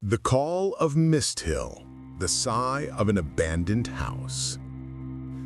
The call of Mist Hill, the sigh of an abandoned house.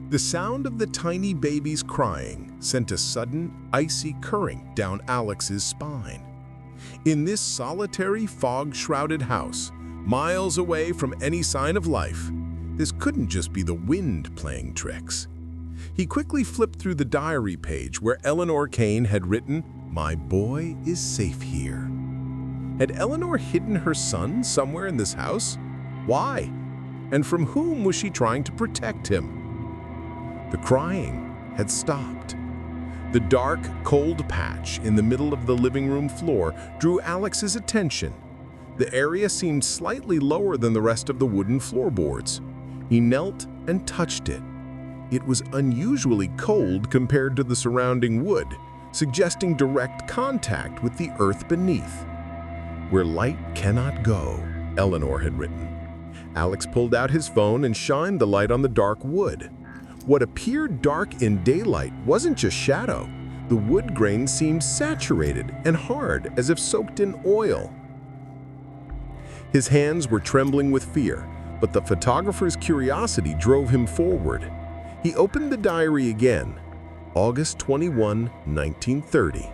The sound of the tiny baby's crying sent a sudden, icy current down Alex's spine. In this solitary, fog-shrouded house, miles away from any sign of life, this couldn't just be the wind playing tricks. He quickly flipped through the diary page where Eleanor Kane had written, "My boy is safe here." Had Eleanor hidden her son somewhere in this house? Why? And from whom was she trying to protect him? The crying had stopped. The dark, cold patch in the middle of the living room floor drew Alex's attention. The area seemed slightly lower than the rest of the wooden floorboards. He knelt and touched it. It was unusually cold compared to the surrounding wood, suggesting direct contact with the earth beneath. "Where light cannot go," Eleanor had written. Alex pulled out his phone and shined the light on the dark wood. What appeared dark in daylight wasn't just shadow. The wood grain seemed saturated and hard, as if soaked in oil. His hands were trembling with fear, but the photographer's curiosity drove him forward. He opened the diary again. August 21, 1930.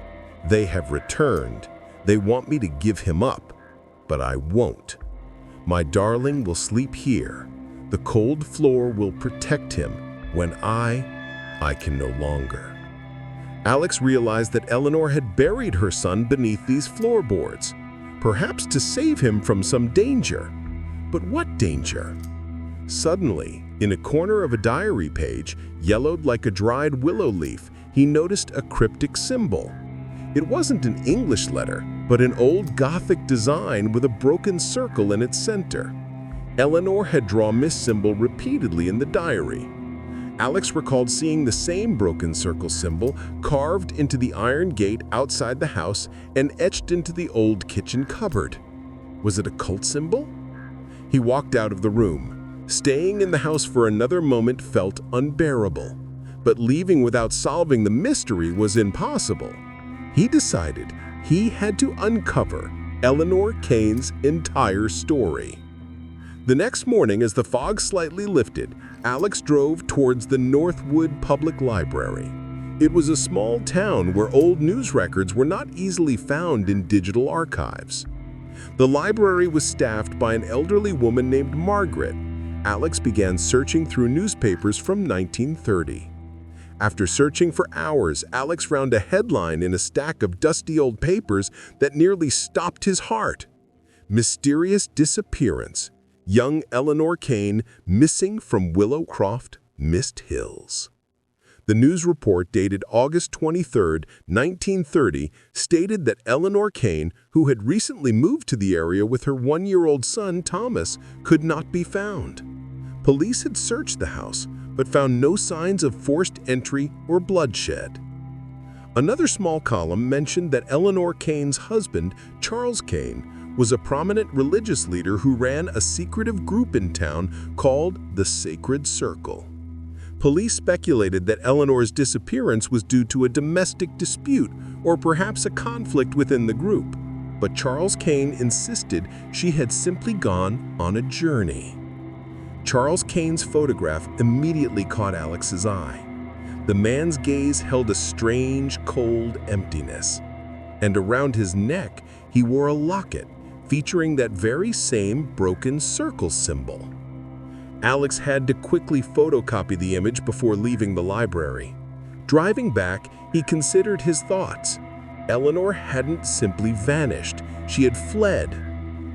"They have returned. They want me to give him up, but I won't. My darling will sleep here. The cold floor will protect him when I can no longer." Alex realized that Eleanor had buried her son beneath these floorboards, perhaps to save him from some danger. But what danger? Suddenly, in a corner of a diary page, yellowed like a dried willow leaf, he noticed a cryptic symbol. It wasn't an English letter, but an old Gothic design with a broken circle in its center. Eleanor had drawn this symbol repeatedly in the diary. Alex recalled seeing the same broken circle symbol carved into the iron gate outside the house and etched into the old kitchen cupboard. Was it a cult symbol? He walked out of the room. Staying in the house for another moment felt unbearable, but leaving without solving the mystery was impossible. He decided he had to uncover Eleanor Kane's entire story. The next morning, as the fog slightly lifted, Alex drove towards the Northwood Public Library. It was a small town where old news records were not easily found in digital archives. The library was staffed by an elderly woman named Margaret. Alex began searching through newspapers from 1930. After searching for hours, Alex found a headline in a stack of dusty old papers that nearly stopped his heart. "Mysterious disappearance. Young Eleanor Kane missing from Willow Croft, Mist Hills." The news report dated August 23, 1930, stated that Eleanor Kane, who had recently moved to the area with her one-year-old son, Thomas, could not be found. Police had searched the house, but found no signs of forced entry or bloodshed. Another small column mentioned that Eleanor Kane's husband, Charles Kane, was a prominent religious leader who ran a secretive group in town called the Sacred Circle. Police speculated that Eleanor's disappearance was due to a domestic dispute or perhaps a conflict within the group, but Charles Kane insisted she had simply gone on a journey. Charles Kane's photograph immediately caught Alex's eye. The man's gaze held a strange, cold emptiness, and around his neck he wore a locket featuring that very same broken circle symbol. Alex had to quickly photocopy the image before leaving the library. Driving back, he considered his thoughts. Eleanor hadn't simply vanished, she had fled.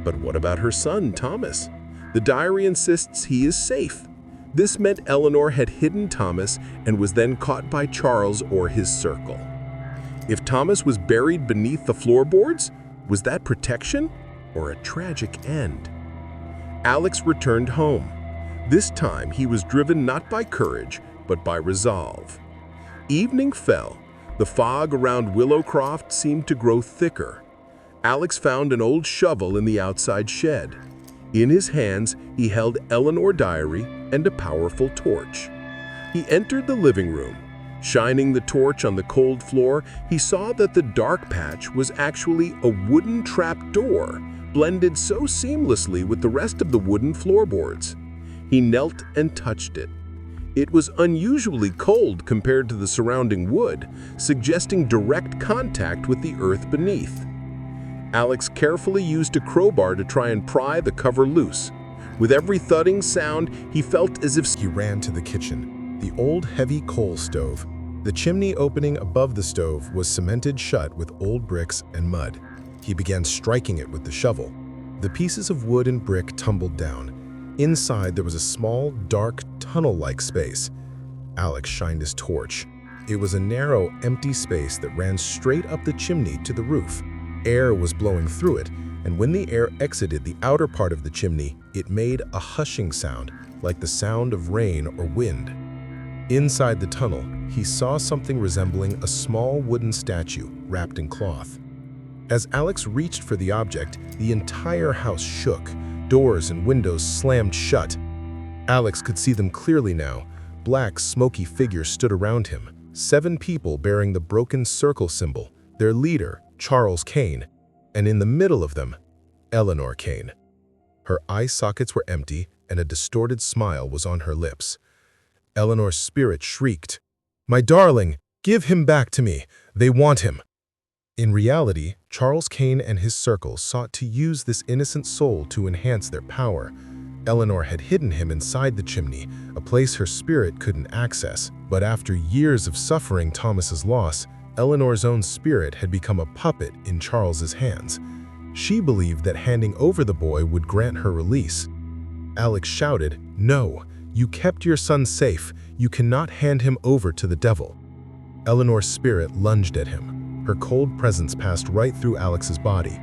But what about her son, Thomas? The diary insists he is safe. This meant Eleanor had hidden Thomas and was then caught by Charles or his circle. If Thomas was buried beneath the floorboards, was that protection or a tragic end? Alex returned home. This time he was driven not by courage, but by resolve. Evening fell. The fog around Willow Croft seemed to grow thicker. Alex found an old shovel in the outside shed. In his hands, he held Eleanor's diary and a powerful torch. He entered the living room. Shining the torch on the cold floor, he saw that the dark patch was actually a wooden trap door blended so seamlessly with the rest of the wooden floorboards. He knelt and touched it. It was unusually cold compared to the surrounding wood, suggesting direct contact with the earth beneath. Alex carefully used a crowbar to try and pry the cover loose. With every thudding sound, he felt as if He ran to the kitchen, the old heavy coal stove. The chimney opening above the stove was cemented shut with old bricks and mud. He began striking it with the shovel. The pieces of wood and brick tumbled down. Inside, there was a small, dark, tunnel-like space. Alex shined his torch. It was a narrow, empty space that ran straight up the chimney to the roof. Air was blowing through it, and when the air exited the outer part of the chimney, it made a hushing sound, like the sound of rain or wind. Inside the tunnel, he saw something resembling a small wooden statue wrapped in cloth. As Alex reached for the object, the entire house shook. Doors and windows slammed shut. Alex could see them clearly now. Black, smoky figures stood around him. 7 people bearing the broken circle symbol, their leader, Charles Kane, and in the middle of them, Eleanor Kane. Her eye sockets were empty, and a distorted smile was on her lips. Eleanor's spirit shrieked, "My darling, give him back to me. They want him." In reality, Charles Kane and his circle sought to use this innocent soul to enhance their power. Eleanor had hidden him inside the chimney, a place her spirit couldn't access. But after years of suffering Thomas's loss, Eleanor's own spirit had become a puppet in Charles's hands. She believed that handing over the boy would grant her release. Alex shouted, "No, you kept your son safe. You cannot hand him over to the devil." Eleanor's spirit lunged at him. Her cold presence passed right through Alex's body.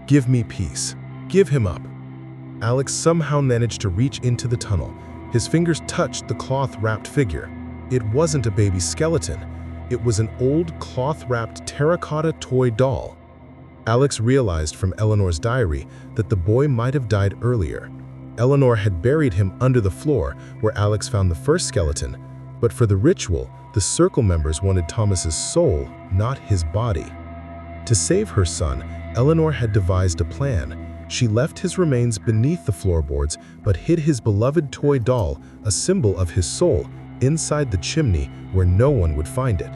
"Give me peace. Give him up." Alex somehow managed to reach into the tunnel. His fingers touched the cloth-wrapped figure. It wasn't a baby skeleton. It was an old cloth-wrapped terracotta toy doll. Alex realized from Eleanor's diary that the boy might have died earlier. Eleanor had buried him under the floor where Alex found the first skeleton, but for the ritual, the circle members wanted Thomas's soul, not his body. To save her son, Eleanor had devised a plan. She left his remains beneath the floorboards, but hid his beloved toy doll, a symbol of his soul, inside the chimney where no one would find it.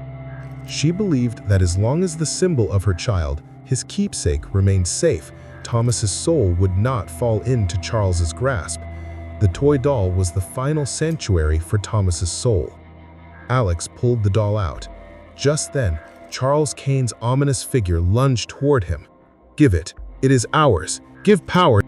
She believed that as long as the symbol of her child, his keepsake, remained safe, Thomas's soul would not fall into Charles's grasp. The toy doll was the final sanctuary for Thomas's soul. Alex pulled the doll out. Just then, Charles Kane's ominous figure lunged toward him. "Give it. It is ours. Give power."